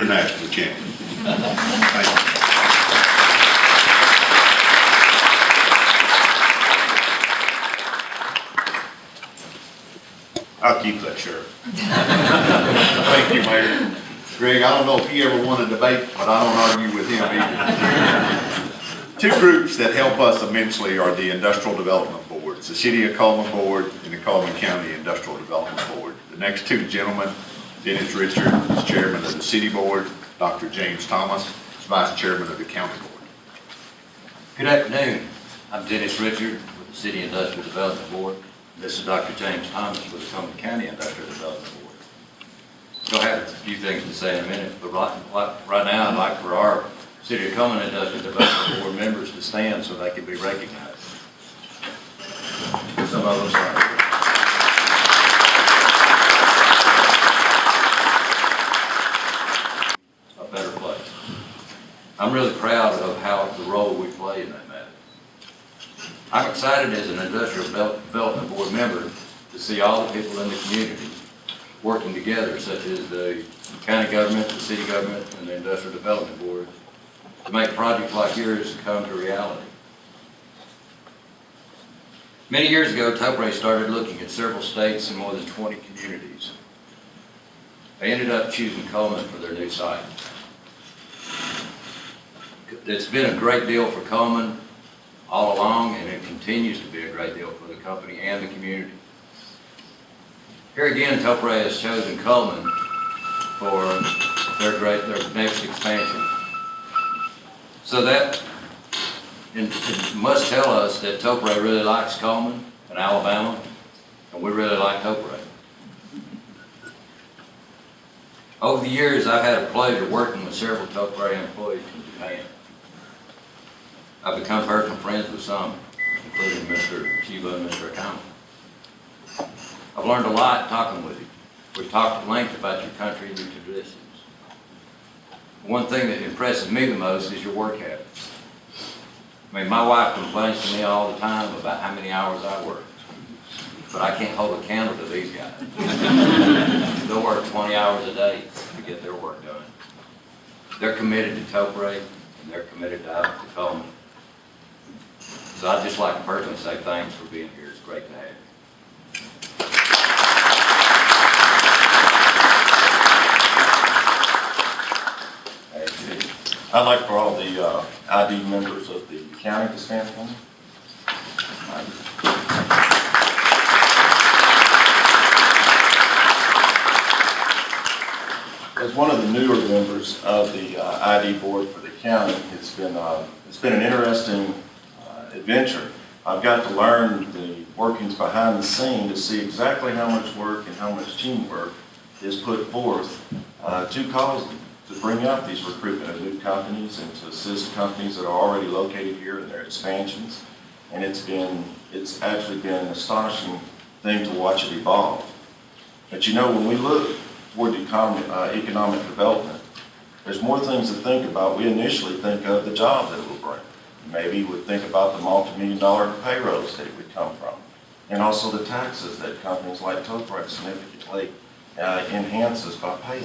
national champion. Thank you. I'll keep that, Sheriff. Thank you, Mayor. Greg, I don't know if you ever won a debate, but I don't argue with him either. Two groups that help us immensely are the Industrial Development Boards, the City of Cullman Board and the Cullman County Industrial Development Board. The next two gentlemen, Dennis Richard is Chairman of the City Board, Dr. James Thomas is Vice Chairman of the County Board. Good afternoon. I'm Dennis Richard with the City Industrial Development Board. This is Dr. James Thomas with the Cullman County Industrial Development Board. We'll have a few things to say in a minute, but right now I'd like for our City of Cullman Industrial Development Board members to stand so they can be recognized. Some of us are here. A better place. I'm really proud of the role we play in that matter. I'm excited as an Industrial Development Board member to see all the people in the community working together, such as the county government, the city government, and the Industrial Development Board, to make projects like yours come to reality. Many years ago, Topre started looking at several states and more than 20 communities. They ended up choosing Cullman for their new site. It's been a great deal for Cullman all along, and it continues to be a great deal for the company and the community. Here again, Topre has chosen Cullman for their next expansion. So that it must tell us that Topre really likes Cullman and Alabama, and we really like Topre. Over the years, I've had a pleasure working with several Topre employees in Japan. I've become personal friends with some, including Mr. Chiba and Mr. Akama. I've learned a lot talking with you. We've talked at length about your country and your traditions. One thing that impresses me the most is your work habits. I mean, my wife complains to me all the time about how many hours I work, but I can't hold a candle to these guys. They'll work 20 hours a day to get their work done. They're committed to Topre, and they're committed to Cullman. So I'd just like to personally say thanks for being here. It's great to have you. I'd like for all the ID members of the county to stand for me. As one of the newer members of the ID board for the county, it's been an interesting adventure. I've got to learn the workings behind the scene to see exactly how much work and how much teamwork is put forth to bring out these recruitment of new companies and to assist companies that are already located here in their expansions. And it's actually been an astonishing thing to watch it evolve. But you know, when we look toward economic development, there's more things to think about. We initially think of the job that it will bring. Maybe we think about the multi-million-dollar payrolls that it would come from, and also the taxes that companies like Topre significantly enhances by paying.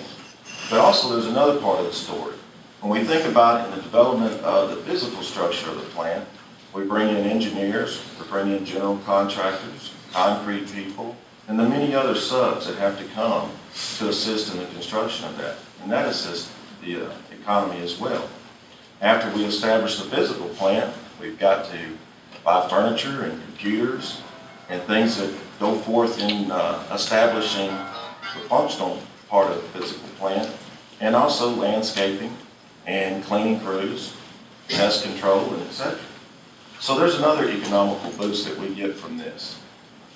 But also there's another part of the story. When we think about it in the development of the physical structure of the plant, we bring in engineers, we bring in general contractors, concrete people, and the many other subs that have to come to assist in the construction of that. And that assists the economy as well. After we establish the physical plant, we've got to buy furniture and computers and things that go forth in establishing the functional part of the physical plant, and also landscaping and cleaning crews, pest control, and etc. So there's another economical boost that we get from this.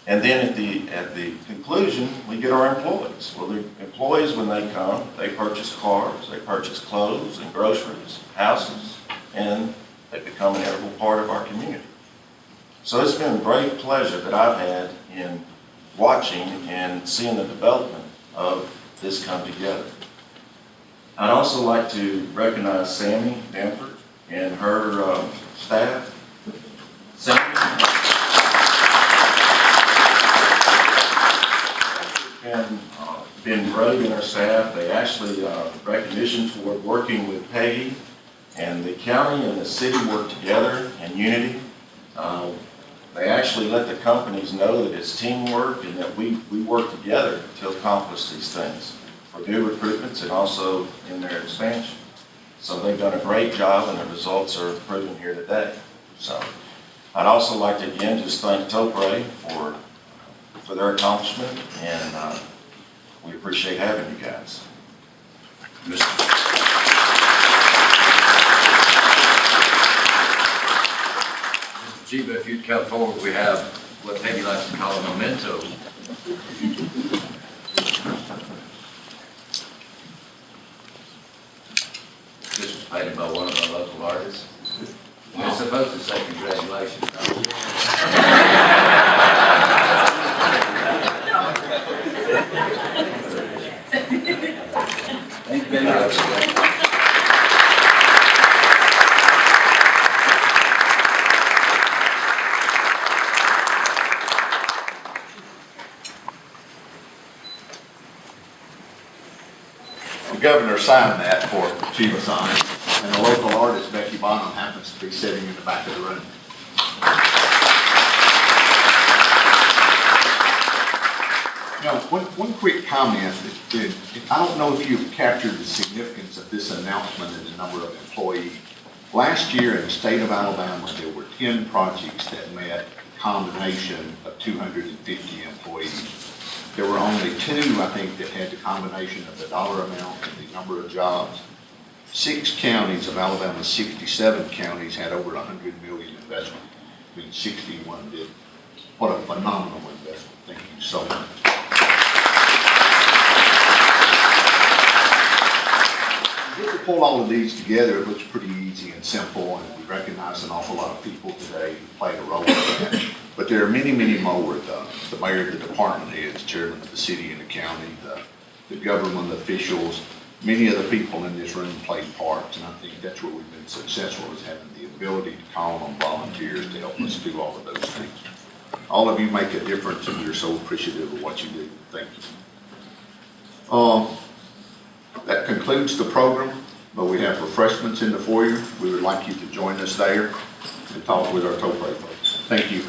And then at the conclusion, we get our employees. Well, the employees, when they come, they purchase cars, they purchase clothes and groceries, houses, and they become an integral part of our community. So it's been a great pleasure that I've had in watching and seeing the development of this come together. I'd also like to recognize Sammy Danford and her staff. Sammy has been been great in our staff. They actually, recognition for working with Peggy, and the county and the city work together in unity. They actually let the companies know that it's teamwork and that we work together to accomplish these things for new recruitments and also in their expansion. So they've done a great job, and the results are proven here today. So I'd also like to again just thank Topre for their accomplishment, and we appreciate having you guys. Chiba, if you'd come forward, we have what Peggy likes to call a memento. This was painted by one of our local artists. It's supposed to say congratulations. Thank you very much. The governor signed that for Chiba signs, and the local artist, Becky Bonham, happens to be sitting in the back of the room. Now, one quick comment. I don't know if you've captured the significance of this announcement and the number of employees. Last year in the state of Alabama, there were 10 projects that met a combination of 250 employees. There were only 2, I think, that had the combination of the dollar amount and the number of jobs. 6 counties of Alabama's 67 counties had over 100 million investment. I mean, 61 did. What a phenomenal investment. Thank you so much. Just to pull all of these together, it looks pretty easy and simple, and we recognize an awful lot of people today who played a role in that. But there are many, many more. The mayor, the department heads, chairman of the city and the county, the government officials, many of the people in this room played parts, and I think that's where we've been successful, is having the ability to call on volunteers to help us do all of those things. All of you make a difference, and we're so appreciative of what you do. Thank you. That concludes the program, but we have refreshments in the foyer. We would like you to join us there and talk with our Topre folks. Thank you.